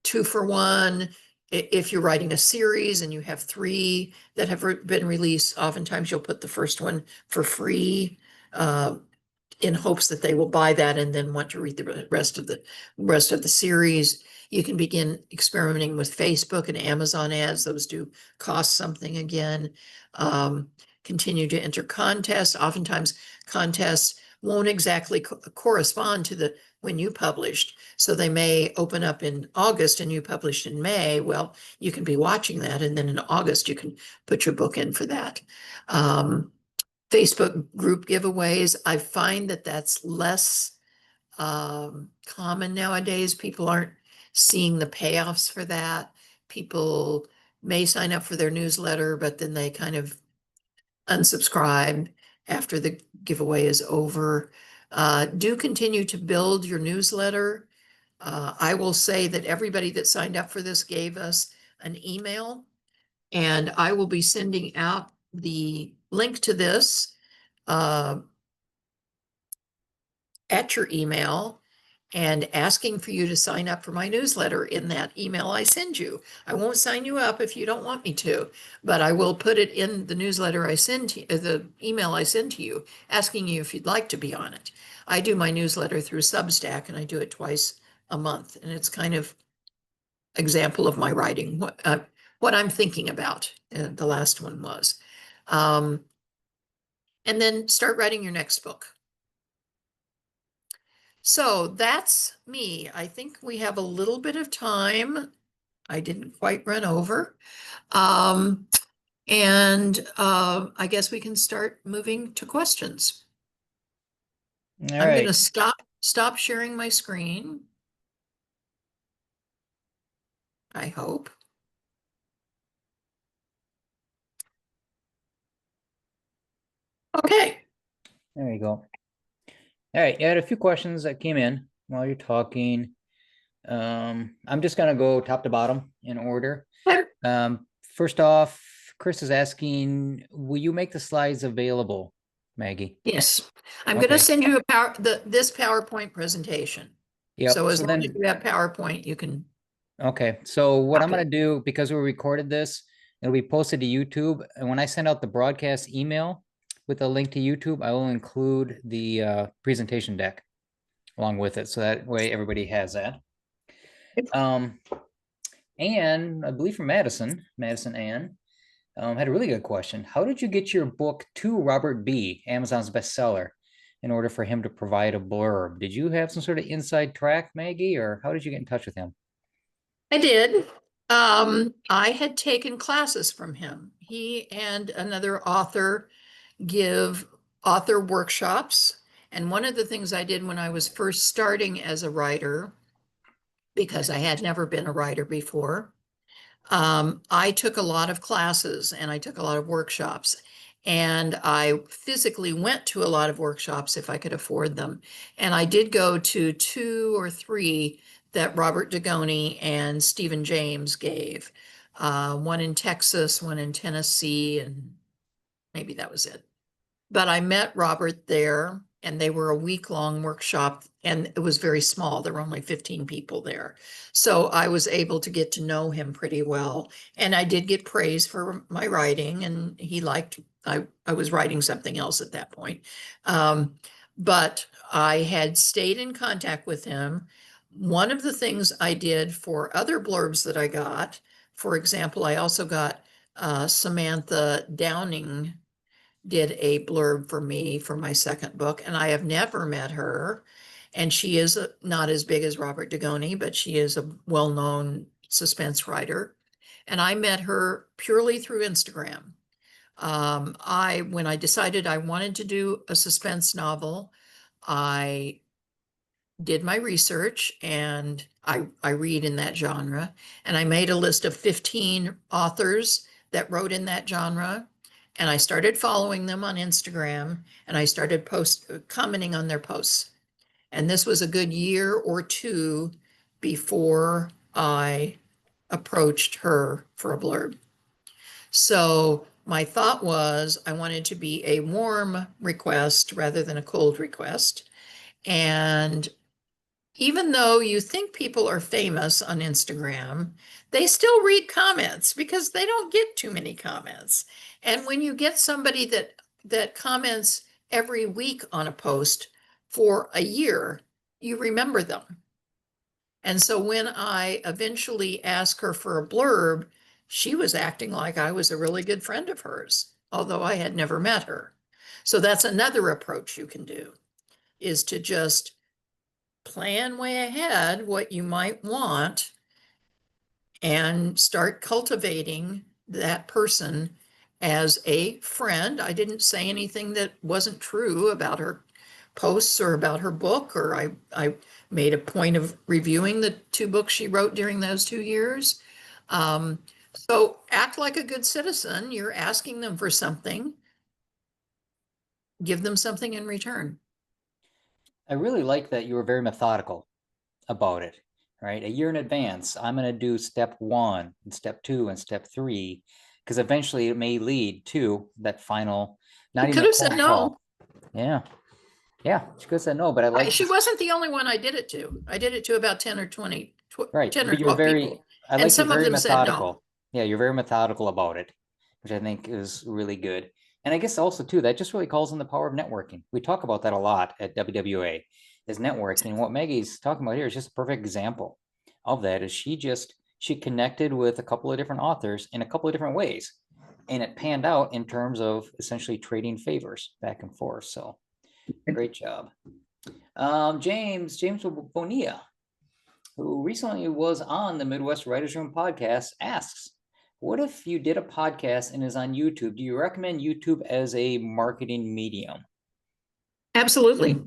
2 for 1. If you're writing a series and you have 3 that have been released, oftentimes you'll put the first one for free in hopes that they will buy that and then want to read the rest of the series. You can begin experimenting with Facebook and Amazon ads. Those do cost something again. Continue to enter contests. Oftentimes contests won't exactly correspond to when you published. So they may open up in August and you published in May. Well, you can be watching that, and then in August you can put your book in for that. Facebook group giveaways, I find that that's less common nowadays. People aren't seeing the payoffs for that. People may sign up for their newsletter, but then they kind of unsubscribe after the giveaway is over. Do continue to build your newsletter. I will say that everybody that signed up for this gave us an email, and I will be sending out the link to this at your email and asking for you to sign up for my newsletter in that email I send you. I won't sign you up if you don't want me to, but I will put it in the newsletter I send to you, the email I send to you, asking you if you'd like to be on it. I do my newsletter through Substack, and I do it twice a month, and it's kind of example of my writing, what I'm thinking about. The last one was. And then start writing your next book. So that's me. I think we have a little bit of time. I didn't quite run over. Um, and I guess we can start moving to questions. All I'm going right. to stop sharing my screen. I hope. Okay. There you go. All right, I had a few questions that came in while you're talking. I'm just gonna go top to bottom in order. First off, Chris is asking, will you make the slides available, Maggie? Yes, I'm going to Okay. send you this PowerPoint presentation. Yep. So as So long as then, you have PowerPoint, you can. okay. So what I'm copy. gonna do, because we recorded this, it'll be posted to YouTube. And when I send out the broadcast email with a link to YouTube, I will include the presentation deck along with it. So that way everybody has that. Um, and I believe from Madison Ann, had a really good question. How did you get your book to Robert B., Amazon's bestseller, in order for him to provide a blurb? Did you have some sort of inside track, Maggie, or how did you get in touch with him? I did. I had taken classes from him. He and another author give author workshops. And one of the things I did when I was first starting as a writer, because I had never been a writer before, I took a lot of classes and I took a lot of workshops. And I physically went to a lot of workshops if I could afford them. And I did go to 2 or 3 that Robert Dugoni and Stephen James gave. One in Texas, one in Tennessee, and maybe that was it. But I met Robert there and they were a week-long workshop and it was very small. There were only 15 people there. So I was able to get to know him pretty well. And I did get praise for my writing and he liked, I was writing something else at that point. But I had stayed in contact with him. One of the things I did for other blurbs that I got, for example, I also got Samantha Downing did a blurb for me for my second book, and I have never met her. And she is not as big as Robert Dugoni, but she is a well-known suspense writer. And I met her purely through Instagram. When I decided I wanted to do a suspense novel, I did my research and I read in that genre. And I made a list of 15 authors that wrote in that genre. And I started following them on Instagram and I started commenting on their posts. And this was a good year or 2 before I approached her for a blurb. So my thought was I wanted to be a warm request rather than a cold request. And even though you think people are famous on Instagram, they still read comments because they don't get too many comments. And when you get somebody that comments every week on a post for a year, you remember them. And so when I eventually asked her for a blurb, she was acting like I was a really good friend of hers, although I had never met her. So that's another approach you can do, is to just plan way ahead what you might want and start cultivating that person as a friend. I didn't say anything that wasn't true about her posts or about her book, or I made a point of reviewing the 2 books she wrote during those 2 years. So act like a good citizen. You're asking them for something. Give them something in return. I really like that you were very methodical about it, right? A year in advance, I'm going to do step 1 and step 2 and step 3, because eventually it may lead to that final, not You even could a have said phone no. call. Yeah. Yeah, she could have said no, but I like She wasn't the only one I did it to. I did it to about 10 or 20, right. 10 or But you were 12 people. I And like you're some of very them said no. methodical. Yeah, you're very methodical about it, which I think is really good. And I guess also too, that just really calls in the power of networking. We talk about that a lot at WWA, is networking. And what Maggie's talking about here is just a perfect example of that. Is she connected with a couple of different authors in a couple of different ways. And it panned out in terms of essentially trading favors back and forth. So great job. James Bonilla, who recently was on the Midwest Writers Room podcast, asks, what if you did a podcast and is on YouTube? Do you recommend YouTube as a marketing medium? Absolutely.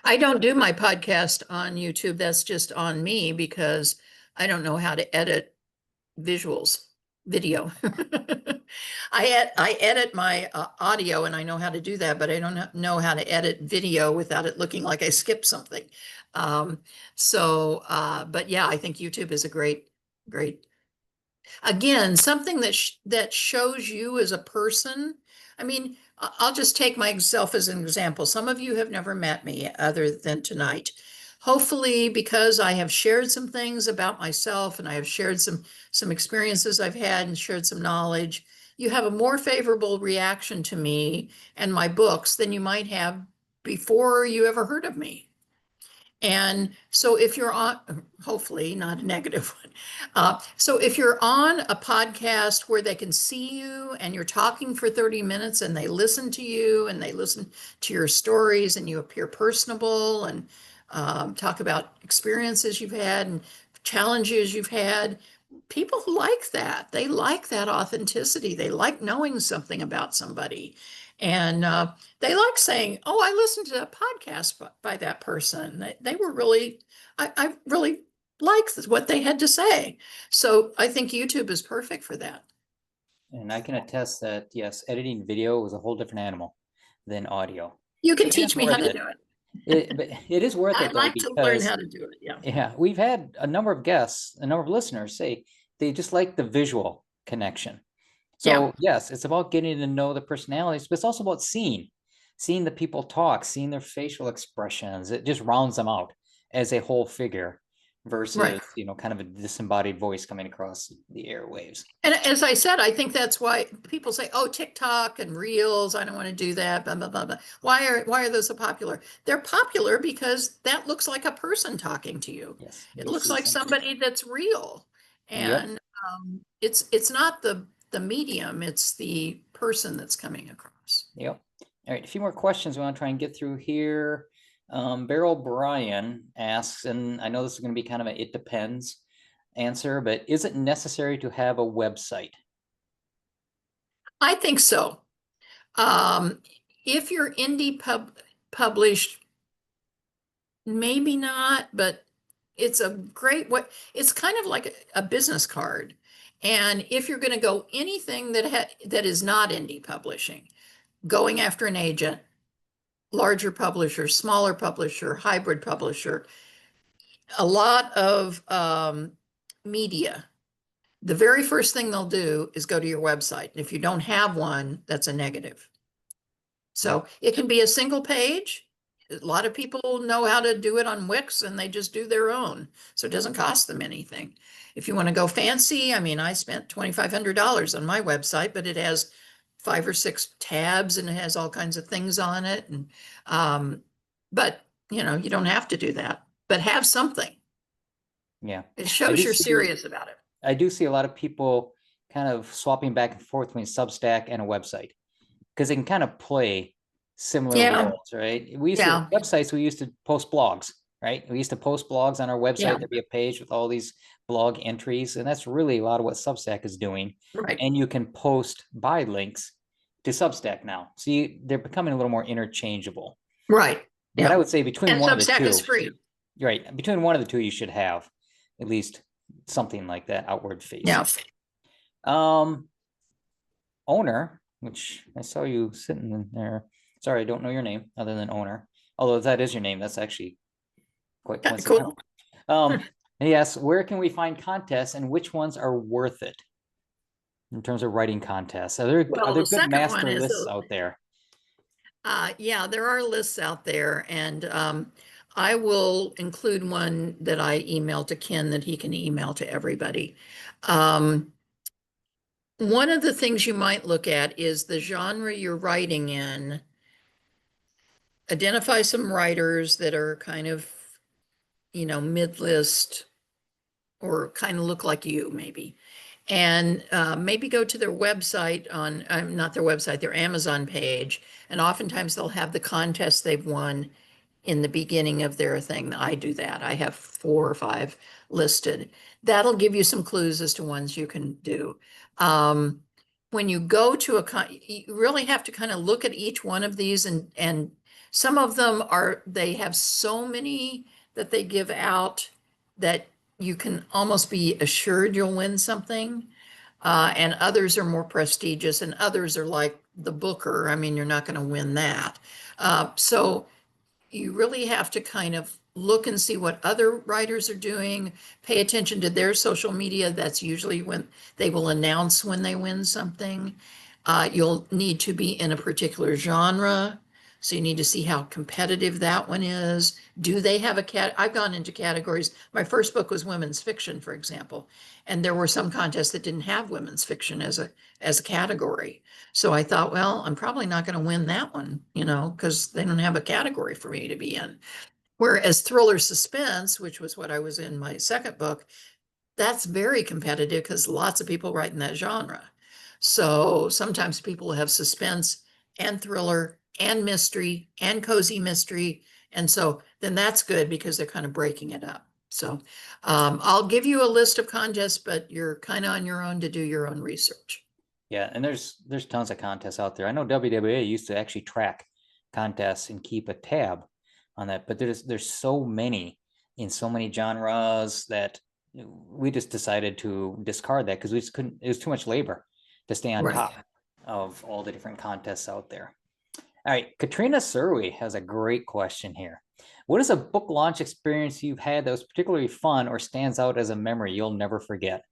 I don't do my podcast on YouTube. That's just on me because I don't know how to edit visuals video. I edit my audio and I know how to do that, but I don't know how to edit video without it looking like I skipped something. But yeah, I think YouTube is a great, again, something that shows you as a person. I mean, I'll just take myself as an example. Some of you have never met me other than tonight. Hopefully, because I have shared some things about myself and I have shared some experiences I've had and shared some knowledge, you have a more favorable reaction to me and my books than you might have before you ever heard of me. And so if you're on, hopefully not a negative one. So if you're on a podcast where they can see you and you're talking for 30 minutes and they listen to you and they listen to your stories and you appear personable and talk about experiences you've had and challenges you've had, people like that. They like that authenticity. They like knowing something about somebody. And they like saying, "Oh, I listened to a podcast by that person. They were really, I really liked what they had to say." So I think YouTube is perfect for that. And I can attest that, yes, editing video is a whole different animal than audio. You can It is teach me how worth to it. do it. But it is worth it I'd though, like to learn because how to do it. Yeah. yeah, we've had a number of guests, a number of listeners say they just like the visual connection. Yeah. So yes, it's about getting to know the personalities, but it's also about seeing the people talk, seeing their facial expressions. It just rounds them out as a whole figure versus, Right. kind of a disembodied voice coming across the airwaves. And as I said, I think that's why people say, "Oh, TikTok and Reels, I don't want to do that." Blah blah blah blah. Why are those so popular? They're popular because that looks like a person talking to you. Yes. It You looks see like something. somebody that's real, Yep. and it's not the medium; it's the person that's coming across. Yep. All right, a few more questions we want to try and get through here. Beryl Bryan asks, and I know this is going to be kind of a it depends answer, but is it necessary to have a website? I think so. Um, if you're indie published, maybe not, but it's a great way. It's kind of like a business card. And if you're going to go anything that is not indie publishing, going after an agent, larger publisher, smaller publisher, hybrid publisher, a lot of media, the very first thing they'll do is go to your website. And if you don't have one, that's a negative. So it can be a single page. A lot of people know how to do it on Wix and they just do their own. So it doesn't cost them anything. If you want to go fancy, I mean, I spent $2,500 on my website, but it has 5 or 6 tabs and it has all kinds of things on it. And but you don't have to do that, but have something. Yeah. It I shows do you're see serious about it. I do see a lot of people kind of swapping back and forth between Substack and a website because they can kind of play similar Yeah, roles, right? We used to yeah, websites, we used to post blogs, right? We used to post blogs on our website. yeah, There'd be a page with all these blog entries, and that's really a lot of what Substack is doing. right, And you can post buy links to Substack now. So they're becoming a little more interchangeable. right. But I Yeah. would say between And one of the Substack is two, free. right? Between one of the two, you should have at least something like that outward face. Yeah. Owner, which I saw you sitting in there. Sorry, I don't know your name other than owner. Although if that is your name, that's actually quite coincidental. Cool. Yes, where can we find contests and which ones are worth it in terms of writing contests? Are there Well, the good second master one is, lists out there? yeah, there are lists out there, and I will include one that I email to Ken that he can email to everybody. One of the things you might look at is the genre you're writing in. Identify some writers that are kind of, mid-list or kind of look like you, maybe. And maybe go to their website not their website, their Amazon page. And oftentimes they'll have the contests they've won in the beginning of their thing. I do that. I have 4 or 5 listed. That'll give you some clues as to ones you can do. When you go to you really have to kind of look at each one of these, and some of them they have so many that they give out that you can almost be assured you'll win something. And others are more prestigious, and others are like the Booker. I mean, you're not going to win that. So you really have to kind of look and see what other writers are doing, pay attention to their social media. That's usually when they will announce when they win something. You'll need to be in a particular genre. So you need to see how competitive that one is. Do they have a I've gone into categories. My first book was women's fiction, for example, and there were some contests that didn't have women's fiction as a category. So I thought, well, I'm probably not going to win that one, because they don't have a category for me to be in. Whereas thriller suspense, which was what I was in my second book, that's very competitive because lots of people write in that genre. So sometimes people have suspense and thriller and mystery and cozy mystery. And so then that's good because they're kind of breaking it up. So I'll give you a list of contests, but you're kind of on your own to do your own research. Yeah, and there's tons of contests out there. I know WWA used to actually track contests and keep a tab on that, but there's so many in so many genres that we just decided to discard that because we just couldn't. It was too much labor to stay on Right. top of all the different contests out there. All right, Katrina Surwey has a great question here. What is a book launch experience you've had that was particularly fun or stands out as a memory you'll never forget?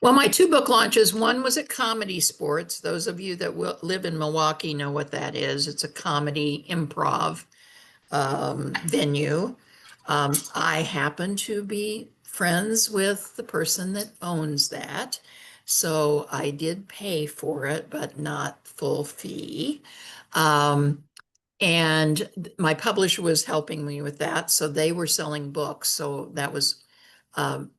Well, my two book launches, one was at Comedy Sports. Those of you that live in Milwaukee know what that is. It's a comedy improv venue. I happen to be friends with the person that owns that. So I did pay for it, but not full fee. And my publisher was helping me with that. So they were selling books. So that was um,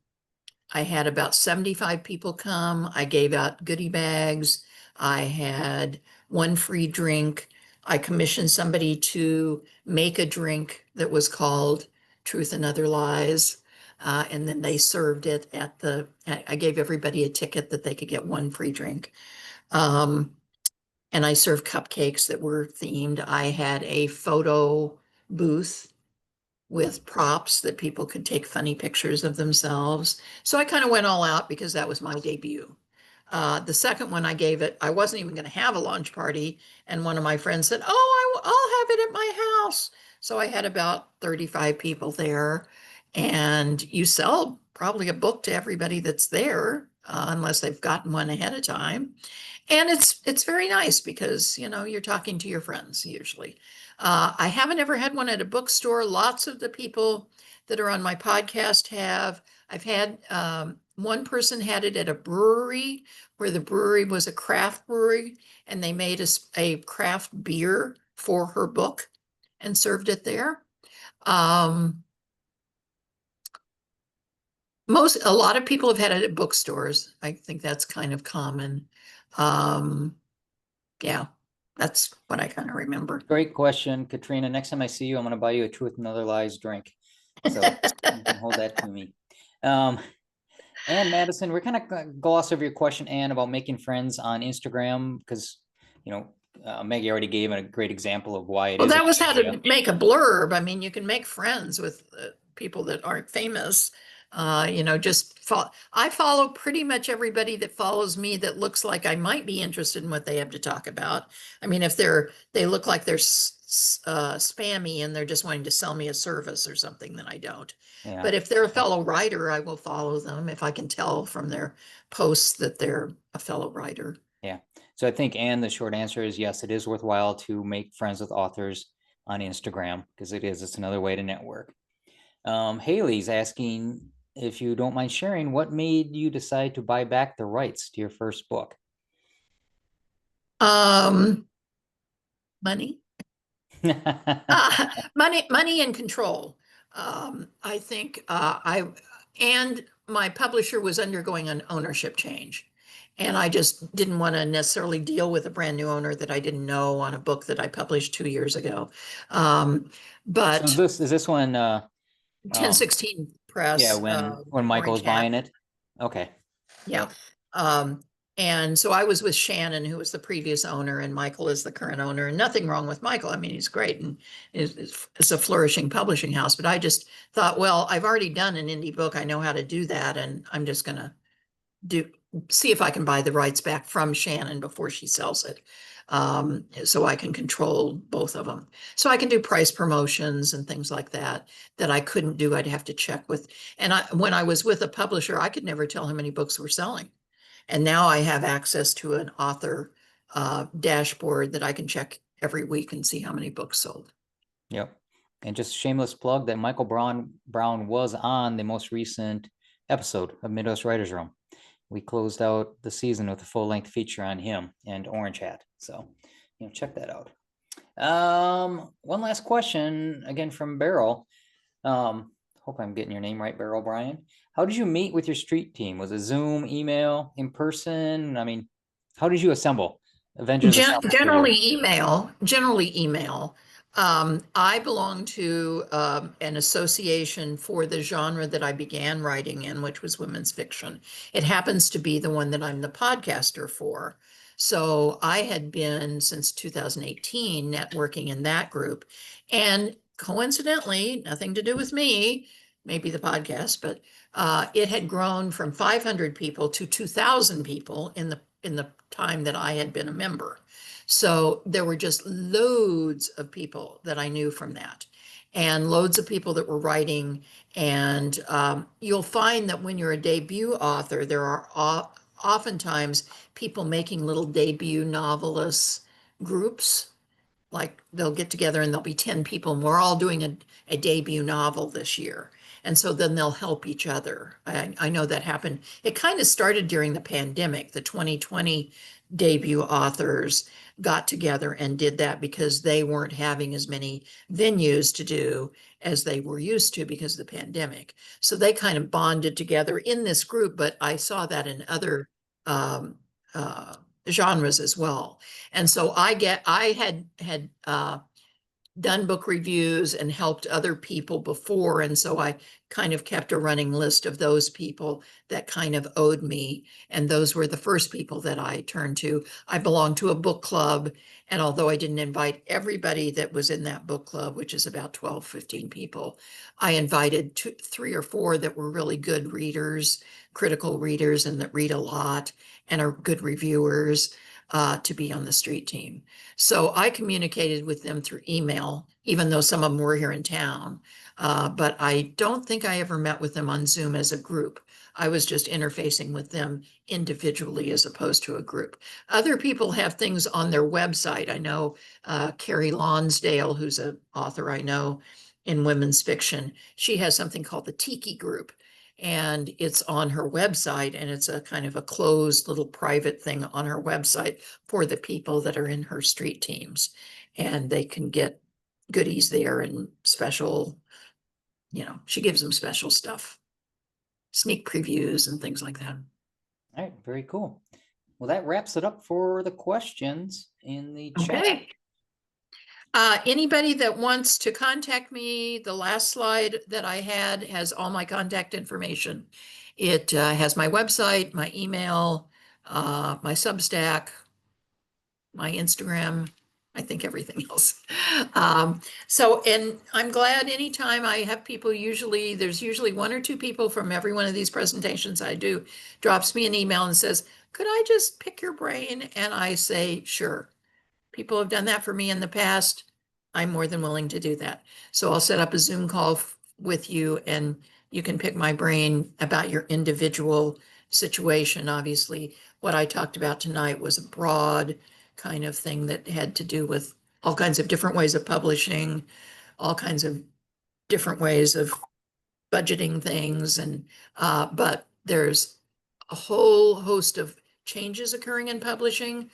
I had about 75 people come. I gave out goodie bags. I had one free drink. I commissioned somebody to make a drink that was called Truth and Other Lies. And then they served it I gave everybody a ticket that they could get one free drink. Um, and I served cupcakes that were themed. I had a photo booth with props that people could take funny pictures of themselves. So I kind of went all out because that was my debut. The second one I gave it, I wasn't even going to have a launch party. And one of my friends said, "Oh, I'll have it at my house." So I had about 35 people there. And you sell probably a book to everybody that's there, unless they've gotten one ahead of time. And it's very nice because, you're talking to your friends usually. I haven't ever had one at a bookstore. Lots of the people that are on my podcast have. I've had one person had it at a brewery where the brewery was a craft brewery and they made a craft beer for her book and served it there. A lot of people have had it at bookstores. I think that's kind of common. Yeah, that's what I kind of remember. Great question, Katrina. Next time I see you, I'm going to buy you a Truth and Other Lies drink. So you can hold that to me. Ann Madison, we're kind of gloss over your question, Ann, about making friends on Instagram because, Maggie already gave a great example of why it Well, is a that was good how idea. to make a blurb. I mean, you can make friends with people that aren't famous. I follow pretty much everybody that follows me that looks like I might be interested in what they have to talk about. I mean, if they look like they're spammy and they're just wanting to sell me a service or something, then I don't. Yeah. But if they're a fellow writer, I will follow them if I can tell from their posts that they're a fellow writer. Yeah. So I think, Ann, the short answer is yes, it is worthwhile to make friends with authors on Instagram because it's another way to network. Haley's asking if you don't mind sharing, what made you decide to buy back the rights to your first book? Money. Money and control. I think and my publisher was undergoing an ownership change. And I just didn't want to necessarily deal with a brand new owner that I didn't know on a book that I published 2 years ago. So But is this one 1016 Press, yeah, when Michael's Orange Hat. buying it? Okay. Yeah. And so I was with Shannon, who was the previous owner, and Michael is the current owner. And nothing wrong with Michael. I mean, he's great and is a flourishing publishing house. But I just thought, well, I've already done an indie book. I know how to do that, and I'm just going to see if I can buy the rights back from Shannon before she sells it. So I can control both of them. So I can do price promotions and things like that that I couldn't do. I'd have to check with, and when I was with a publisher, I could never tell how many books were selling. And now I have access to an author dashboard that I can check every week and see how many books sold. Yep. And just shameless plug that Michael Brown was on the most recent episode of Midwest Writers Room. We closed out the season with a full-length feature on him and Orange Hat. So, check that out. One last question, again from Beryl. Hope I'm getting your name right, Beryl Brian. How did you meet with your street team? Was it Zoom, email, in person? I mean, how did you assemble Avengers Assemble for you? Generally email. I belong to an association for the genre that I began writing in, which was women's fiction. It happens to be the one that I'm the podcaster for. So I had been since 2018 networking in that group. And coincidentally, nothing to do with me, maybe the podcast, but it had grown from 500 people to 2,000 people in the time that I had been a member. So there were just loads of people that I knew from that, and loads of people that were writing. And you'll find that when you're a debut author, there are oftentimes people making little debut novelists groups. Like they'll get together and there'll be 10 people and we're all doing a debut novel this year. And so then they'll help each other. I know that happened. It kind of started during the pandemic. The 2020 debut authors got together and did that because they weren't having as many venues to do as they were used to because of the pandemic. So they kind of bonded together in this group, but I saw that in other um, genres as well. And so I had done book reviews and helped other people before. And so I kind of kept a running list of those people that kind of owed me. And those were the first people that I turned to. I belonged to a book club. And although I didn't invite everybody that was in that book club, which is about 12, 15 people, I invited three or four that were really good readers, critical readers, and that read a lot and are good reviewers to be on the street team. So I communicated with them through email, even though some of them were here in town. But I don't think I ever met with them on Zoom as a group. I was just interfacing with them individually as opposed to a group. Other people have things on their website. I know Carrie Lonsdale, who's an author I know in women's fiction, she has something called the Tiki Group. And it's on her website, and it's a kind of a closed little private thing on her website for the people that are in her street teams. And they can get goodies there and special, she gives them special stuff, sneak previews and things like that. All right, very cool. Well, that wraps it up for the questions in the chat. Okay. Anybody that wants to contact me, the last slide that I had has all my contact information. It has my website, my email, my Substack, my Instagram, I think everything else. And I'm glad anytime I have people, there's usually one or two people from every one of these presentations I do, drops me an email and says, could I just pick your brain? And I say, sure. People have done that for me in the past. I'm more than willing to do that. So I'll set up a Zoom call with you and you can pick my brain about your individual situation. Obviously, what I talked about tonight was a broad kind of thing that had to do with all kinds of different ways of publishing, all kinds of different ways of budgeting things. But there's a whole host of changes occurring in publishing,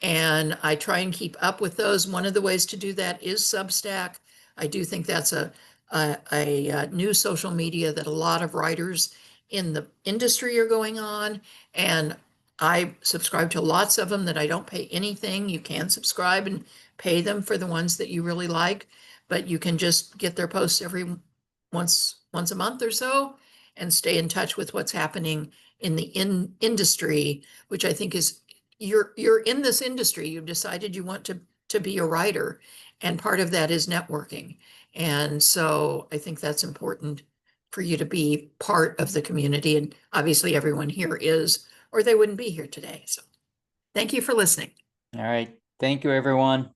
and I try and keep up with those. One of the ways to do that is Substack. I do think that's a new social media that a lot of writers in the industry are going on. And I subscribe to lots of them that I don't pay anything. You can subscribe and pay them for the ones that you really like, but you can just get their posts every once a month or so and stay in touch with what's happening in the industry, which I think is you're in this industry. You've decided you want to be a writer, and part of that is networking. And so I think that's important for you to be part of the community. And obviously everyone here is, or they wouldn't be here today. So thank you for listening. All right. Thank you, everyone.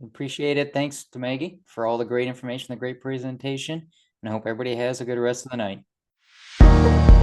Appreciate it. Thanks to Maggie for all the great information, the great presentation. And I hope everybody has a good rest of the night.